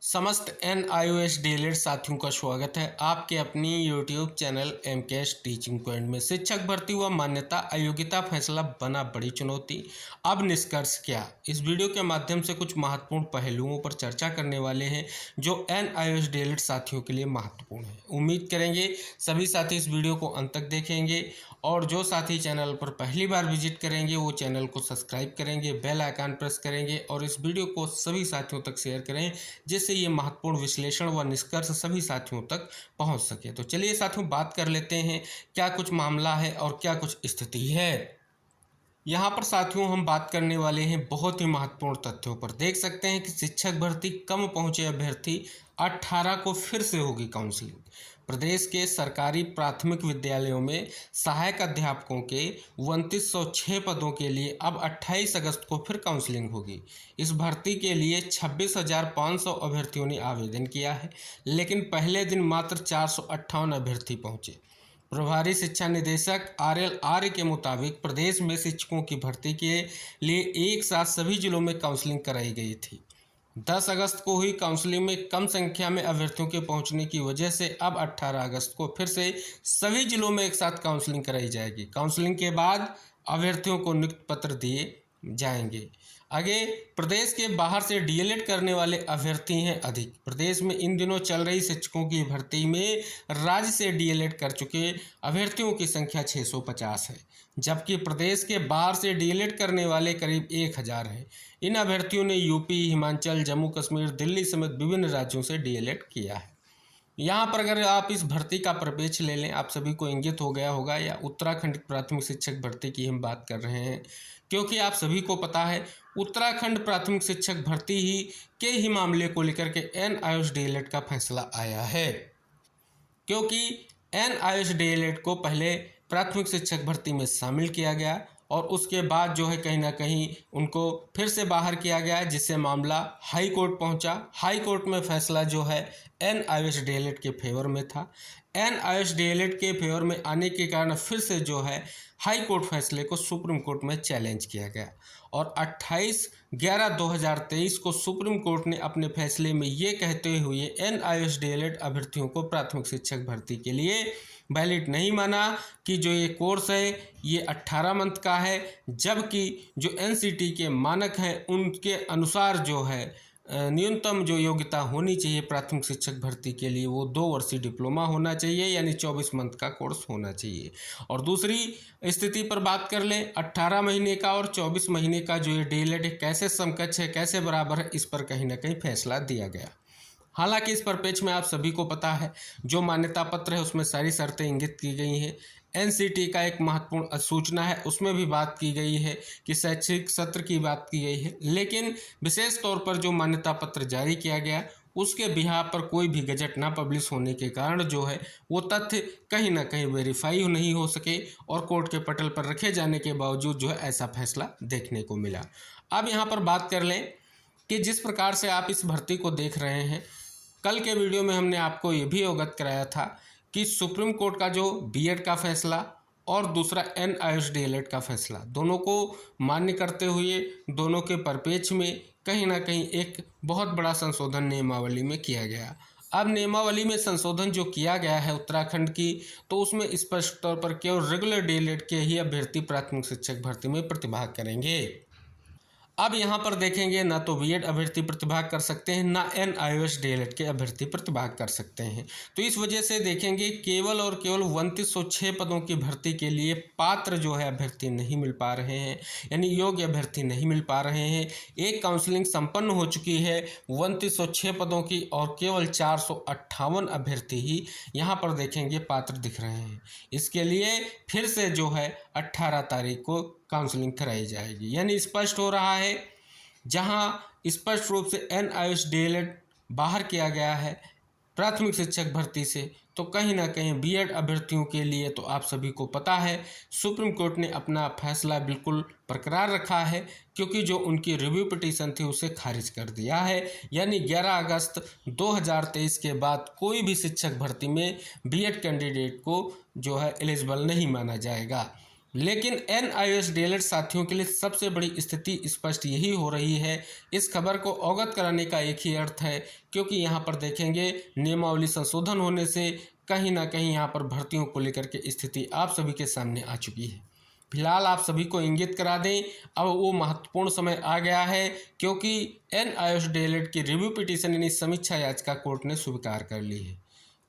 समस्त NIOS DElEd साथियों का स्वागत है आपके अपनी YouTube channel MKS teaching point में। शिक्षक भर्ती व मान्यता अयोग्यता फैसला बना बड़ी चुनौती, अब निष्कर्ष क्या। इस वीडियो के माध्यम से कुछ महत्वपूर्ण पहलुओं पर चर्चा करने वाले हैं जो NIOS डीएलएड साथियों के लिए महत्वपूर्ण है। उम्मीद करेंगे सभी साथी इस वीडियो को अंत तक देखेंगे और जो साथी चैनल पर पहली बार विजिट करेंगे वो चैनल को सब्सक्राइब करेंगे, बेल आइकन प्रेस करेंगे और इस वीडियो को सभी साथियों तक शेयर करें जिससे ये महत्वपूर्ण विश्लेषण व निष्कर्ष सभी साथियों तक पहुंच सके। तो चलिए साथियों बात कर लेते हैं क्या कुछ मामला है और क्या कुछ स्थिति है। यहाँ पर साथियों हम बात करने वाले हैं बहुत ही महत्वपूर्ण तथ्यों पर। देख सकते हैं कि शिक्षक भर्ती कम पहुँचे अभ्यर्थी 18 को फिर से होगी काउंसलिंग। प्रदेश के सरकारी प्राथमिक विद्यालयों में सहायक अध्यापकों के 2906 पदों के लिए अब 28 अगस्त को फिर काउंसलिंग होगी। इस भर्ती के लिए 26,500 अभ्यर्थियों ने आवेदन किया है, लेकिन पहले दिन मात्र 458 अभ्यर्थी पहुंचे। प्रभारी शिक्षा निदेशक RL आर्य के मुताबिक प्रदेश में शिक्षकों की भर्ती के लिए एक साथ सभी जिलों में काउंसलिंग कराई गई थी। 10 अगस्त को हुई काउंसलिंग में कम संख्या में अभ्यर्थियों के पहुंचने की वजह से अब 18 अगस्त को फिर से सभी जिलों में एक साथ काउंसलिंग कराई जाएगी। काउंसलिंग के बाद अभ्यर्थियों को नियुक्ति पत्र दिए जाएंगे। आगे, प्रदेश के बाहर से डीएलएड करने वाले अभ्यर्थी हैं अधिक। प्रदेश में इन दिनों चल रही शिक्षकों की भर्ती में राज्य से डीएलएड कर चुके अभ्यर्थियों की संख्या 650 है, जबकि प्रदेश के बाहर से डीएलएड करने वाले करीब 1000 हैं। इन अभ्यर्थियों ने यूपी, हिमाचल, जम्मू कश्मीर, दिल्ली समेत विभिन्न राज्यों से डीएलएड किया है। यहाँ पर अगर आप इस भर्ती का परिप्रेक्ष्य ले लें, आप सभी को इंगित हो गया होगा या उत्तराखंड प्राथमिक शिक्षक भर्ती की हम बात कर रहे हैं, क्योंकि आप सभी को पता है उत्तराखंड प्राथमिक शिक्षक भर्ती के मामले को लेकर के NIOS डीएलएड का फैसला आया है। क्योंकि NIOS डीएलएड को पहले प्राथमिक शिक्षक भर्ती में शामिल किया गया और उसके बाद जो है कहीं ना कहीं उनको फिर से बाहर किया गया, जिससे मामला हाई कोर्ट पहुंचा। हाई कोर्ट में फैसला जो है NIOS डीएलएड के फेवर में था। NIOS डीएलएड के फेवर में आने के कारण फिर से जो है हाई कोर्ट फैसले को सुप्रीम कोर्ट में चैलेंज किया गया और 28/11/2023 को सुप्रीम कोर्ट ने अपने फैसले में ये कहते हुए NIOS डीएलएड अभ्यर्थियों को प्राथमिक शिक्षक भर्ती के लिए वैलिड नहीं माना कि जो ये कोर्स है ये 18 मंथ का है, जबकि जो NCT के मानक हैं उनके अनुसार जो है न्यूनतम जो योग्यता होनी चाहिए प्राथमिक शिक्षक भर्ती के लिए वो 2 वर्षीय डिप्लोमा होना चाहिए, यानी 24 मंथ का कोर्स होना चाहिए। और दूसरी स्थिति पर बात कर लें, 18 महीने का और 24 महीने का जो ये डीएलएड कैसे समकक्ष है, कैसे बराबर है, इस पर कहीं ना कहीं फैसला दिया गया। हालांकि इस परिप्रेक्ष्य में आप सभी को पता है जो मान्यता पत्र है उसमें सारी शर्तें इंगित की गई हैं। NCT का एक महत्वपूर्ण अधिसूचना है, उसमें भी बात की गई है कि शैक्षिक सत्र की बात की गई है, लेकिन विशेष तौर पर जो मान्यता पत्र जारी किया गया उसके बिहाफ पर कोई भी गजट ना पब्लिश होने के कारण जो है वो तथ्य कहीं ना कहीं वेरीफाई नहीं हो सके और कोर्ट के पटल पर रखे जाने के बावजूद जो है ऐसा फैसला देखने को मिला। अब यहाँ पर बात कर लें कि जिस प्रकार से आप इस भर्ती को देख रहे हैं, कल के वीडियो में हमने आपको ये भी अवगत कराया था कि सुप्रीम कोर्ट का जो बीएड का फैसला और दूसरा NIOS डीएलएड का फैसला, दोनों को मान्य करते हुए दोनों के परिप्रेक्ष्य में कहीं ना कहीं एक बहुत बड़ा संशोधन नियमावली में किया गया। अब नियमावली में संशोधन जो किया गया है उत्तराखंड की, तो उसमें स्पष्ट तौर पर केवल रेगुलर डीएलएड के ही अभ्यर्थी प्राथमिक शिक्षक भर्ती में प्रतिभाग करेंगे। अब यहाँ पर देखेंगे ना तो बीएड अभ्यर्थी प्रतिभाग कर सकते हैं, ना NIOS डीएलएड के अभ्यर्थी प्रतिभाग कर सकते हैं। तो इस वजह से देखेंगे केवल और केवल 2906 पदों की भर्ती के लिए पात्र जो है अभ्यर्थी नहीं मिल पा रहे हैं, यानी योग्य अभ्यर्थी नहीं मिल पा रहे हैं। एक काउंसलिंग संपन्न हो चुकी है 2906 पदों की और केवल 458 अभ्यर्थी ही यहाँ पर देखेंगे पात्र दिख रहे हैं। इसके लिए फिर से जो है 18 तारीख को काउंसलिंग कराई जाएगी, यानी स्पष्ट हो रहा है जहां स्पष्ट रूप से NIOS डीएलएड बाहर किया गया है प्राथमिक शिक्षक भर्ती से, तो कहीं ना कहीं बीएड अभ्यर्थियों के लिए तो आप सभी को पता है सुप्रीम कोर्ट ने अपना फैसला बिल्कुल बरकरार रखा है, क्योंकि जो उनकी रिव्यू पिटीशन थी उसे खारिज कर दिया है। यानी 11 अगस्त 2023 के बाद कोई भी शिक्षक भर्ती में बीएड कैंडिडेट को जो है एलिजिबल नहीं माना जाएगा। लेकिन NIOS डीएलएड साथियों के लिए सबसे बड़ी स्थिति स्पष्ट यही हो रही है। इस खबर को अवगत कराने का एक ही अर्थ है, क्योंकि यहाँ पर देखेंगे नियमावली संशोधन होने से कहीं ना कहीं यहाँ पर भर्तियों को लेकर के स्थिति आप सभी के सामने आ चुकी है। फिलहाल आप सभी को इंगित करा दें, अब वो महत्वपूर्ण समय आ गया है, क्योंकि NIOS डीएलएड की रिव्यू पिटीशन यानी समीक्षा याचिका कोर्ट ने स्वीकार कर ली है।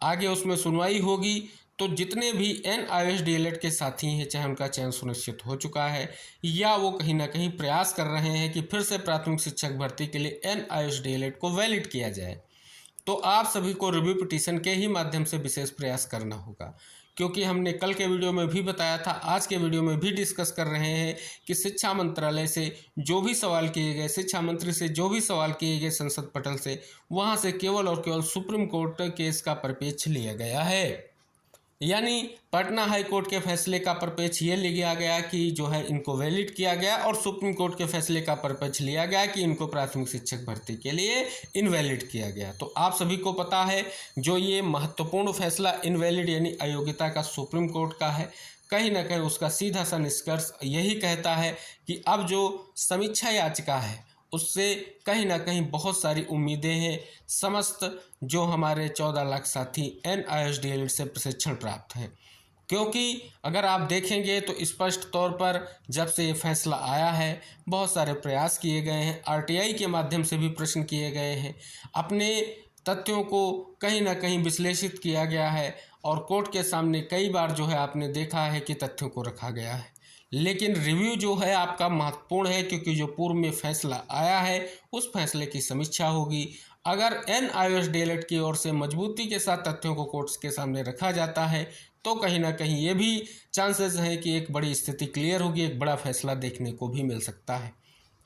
आगे उसमें सुनवाई होगी, तो जितने भी NIOS डीएलएड के साथी हैं, चाहे उनका चयन सुनिश्चित हो चुका है या वो कहीं ना कहीं प्रयास कर रहे हैं कि फिर से प्राथमिक शिक्षक भर्ती के लिए NIOS डीएलएड को वैलिड किया जाए, तो आप सभी को रिव्यू पिटीशन के ही माध्यम से विशेष प्रयास करना होगा। क्योंकि हमने कल के वीडियो में भी बताया था, आज के वीडियो में भी डिस्कस कर रहे हैं कि शिक्षा मंत्रालय से जो भी सवाल किए गए, शिक्षा मंत्री से जो भी सवाल किए गए संसद पटल से, वहां से केवल और केवल सुप्रीम कोर्ट केस का परिप्रेक्ष्य लिया गया है। यानी पटना हाई कोर्ट के फैसले का परिप्रेक्ष्य ये लिया गया कि जो है इनको वैलिड किया गया, और सुप्रीम कोर्ट के फैसले का परिप्रेक्ष्य लिया गया कि इनको प्राथमिक शिक्षक भर्ती के लिए इनवैलिड किया गया। तो आप सभी को पता है, जो ये महत्वपूर्ण फैसला इनवैलिड यानी अयोग्यता का सुप्रीम कोर्ट का है, कहीं ना कहीं उसका सीधा सा निष्कर्ष यही कहता है कि अब जो समीक्षा याचिका है उससे कहीं ना कहीं बहुत सारी उम्मीदें हैं समस्त जो हमारे 14 लाख साथी NIOS डीएलएड से प्रशिक्षण प्राप्त हैं। क्योंकि अगर आप देखेंगे तो स्पष्ट तौर पर जब से ये फैसला आया है, बहुत सारे प्रयास किए गए हैं, RTI के माध्यम से भी प्रश्न किए गए हैं, अपने तथ्यों को कहीं ना कहीं विश्लेषित किया गया है, और कोर्ट के सामने कई बार जो है आपने देखा है कि तथ्यों को रखा गया है। लेकिन रिव्यू जो है आपका महत्वपूर्ण है, क्योंकि जो पूर्व में फैसला आया है उस फैसले की समीक्षा होगी। अगर NIOS डीएलएड की ओर से मजबूती के साथ तथ्यों को कोर्ट्स के सामने रखा जाता है, तो कहीं ना कहीं ये भी चांसेस हैं कि एक बड़ी स्थिति क्लियर होगी, एक बड़ा फैसला देखने को भी मिल सकता है।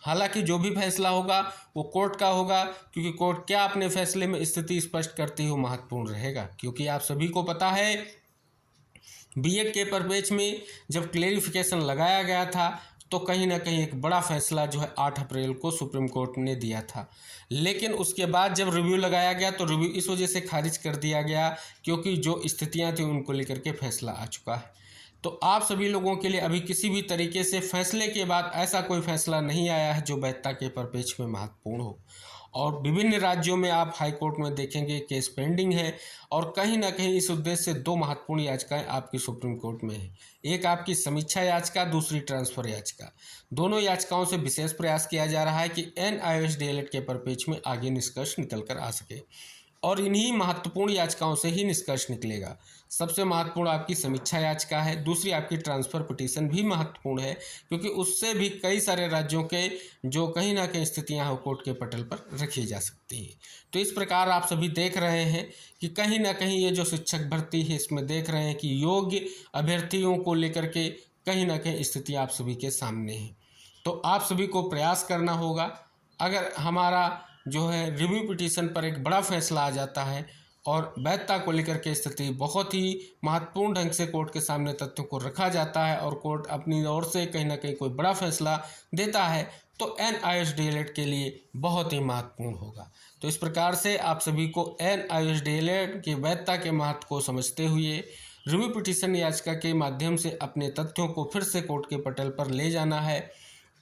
हालांकि जो भी फैसला होगा वो कोर्ट का होगा, क्योंकि कोर्ट क्या अपने फैसले में स्थिति स्पष्ट करती हो महत्वपूर्ण रहेगा। क्योंकि आप सभी को पता है, बीएड के परिप्रेक्ष्य में जब क्लेरिफिकेशन लगाया गया था, तो कहीं ना कहीं एक बड़ा फैसला जो है 8 अप्रैल को सुप्रीम कोर्ट ने दिया था। लेकिन उसके बाद जब रिव्यू लगाया गया तो रिव्यू इस वजह से खारिज कर दिया गया, क्योंकि जो स्थितियां थी उनको लेकर के फैसला आ चुका है। तो आप सभी लोगों के लिए अभी किसी भी तरीके से फैसले के बाद ऐसा कोई फैसला नहीं आया है जो वैधता के परिप्रेक्ष्य में महत्वपूर्ण हो। और विभिन्न राज्यों में आप हाई कोर्ट में देखेंगे केस पेंडिंग है, और कहीं ना कहीं इस उद्देश्य से 2 महत्वपूर्ण याचिकाएं आपकी सुप्रीम कोर्ट में है। एक आपकी समीक्षा याचिका, दूसरी ट्रांसफर याचिका। दोनों याचिकाओं से विशेष प्रयास किया जा रहा है कि NIOS डीएलएड के परिप्रेक्ष्य में आगे निष्कर्ष निकल कर आ सके, और इन्हीं महत्वपूर्ण याचिकाओं से ही निष्कर्ष निकलेगा। सबसे महत्वपूर्ण आपकी समीक्षा याचिका है, दूसरी आपकी ट्रांसफ़र पिटीशन भी महत्वपूर्ण है, क्योंकि उससे भी कई सारे राज्यों के जो कहीं ना कहीं स्थितियां हैं कोर्ट के पटल पर रखी जा सकती हैं। तो इस प्रकार आप सभी देख रहे हैं कि कहीं ना कहीं ये जो शिक्षक भर्ती है इसमें देख रहे हैं कि योग्य अभ्यर्थियों को लेकर के कहीं ना कहीं स्थिति आप सभी के सामने है। तो आप सभी को प्रयास करना होगा। अगर हमारा जो है रिव्यू पिटीशन पर एक बड़ा फैसला आ जाता है और वैधता को लेकर के स्थिति बहुत ही महत्वपूर्ण ढंग से कोर्ट के सामने तथ्यों को रखा जाता है, और कोर्ट अपनी ओर से कहीं ना कहीं कोई बड़ा फैसला देता है, तो NIOS डीएलएड के लिए बहुत ही महत्वपूर्ण होगा। तो इस प्रकार से आप सभी को NIOS डीएलएड की वैधता के महत्व को समझते हुए रिव्यू पिटीशन याचिका के माध्यम से अपने तथ्यों को फिर से कोर्ट के पटल पर ले जाना है।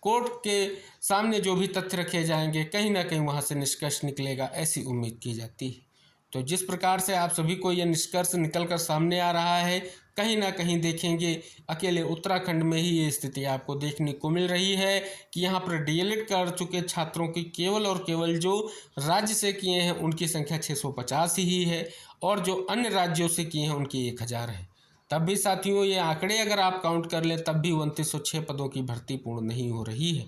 कोर्ट के सामने जो भी तथ्य रखे जाएंगे कहीं ना कहीं वहां से निष्कर्ष निकलेगा, ऐसी उम्मीद की जाती है। तो जिस प्रकार से आप सभी को यह निष्कर्ष निकल कर सामने आ रहा है, कहीं ना कहीं देखेंगे अकेले उत्तराखंड में ही ये स्थिति आपको देखने को मिल रही है कि यहाँ पर डीएलएड कर चुके छात्रों की केवल और केवल जो राज्य से किए हैं उनकी संख्या 650 ही है, और जो अन्य राज्यों से किए हैं उनकी 1000 है। तब भी साथियों ये आंकड़े अगर आप काउंट कर लें तब भी 2906 पदों की भर्ती पूर्ण नहीं हो रही है।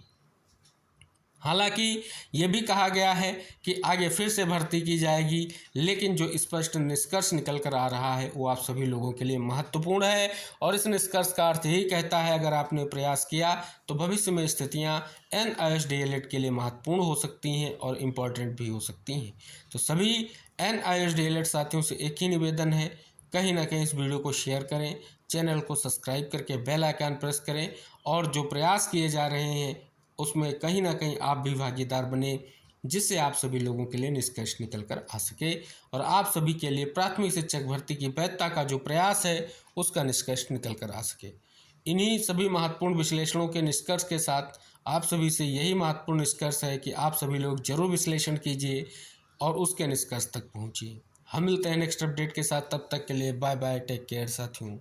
हालांकि ये भी कहा गया है कि आगे फिर से भर्ती की जाएगी, लेकिन जो स्पष्ट निष्कर्ष निकल कर आ रहा है वो आप सभी लोगों के लिए महत्वपूर्ण है, और इस निष्कर्ष का अर्थ यही कहता है अगर आपने प्रयास किया तो भविष्य में स्थितियां NIOS डीएलएड के लिए महत्वपूर्ण हो सकती हैं और इम्पॉर्टेंट भी हो सकती हैं। तो सभी NIOS डीएलएड साथियों से एक ही निवेदन है, कहीं ना कहीं इस वीडियो को शेयर करें, चैनल को सब्सक्राइब करके बेल आइकन प्रेस करें, और जो प्रयास किए जा रहे हैं उसमें कहीं ना कहीं आप भी भागीदार बने, जिससे आप सभी लोगों के लिए निष्कर्ष निकल कर आ सके, और आप सभी के लिए प्राथमिक शिक्षक भर्ती की वैधता का जो प्रयास है उसका निष्कर्ष निकल कर आ सके। इन्हीं सभी महत्वपूर्ण विश्लेषणों के निष्कर्ष के साथ आप सभी से यही महत्वपूर्ण निष्कर्ष है कि आप सभी लोग जरूर विश्लेषण कीजिए और उसके निष्कर्ष तक पहुंचिए। हम मिलते हैं नेक्स्ट अपडेट के साथ, तब तक के लिए बाय बाय, टेक केयर साथियों।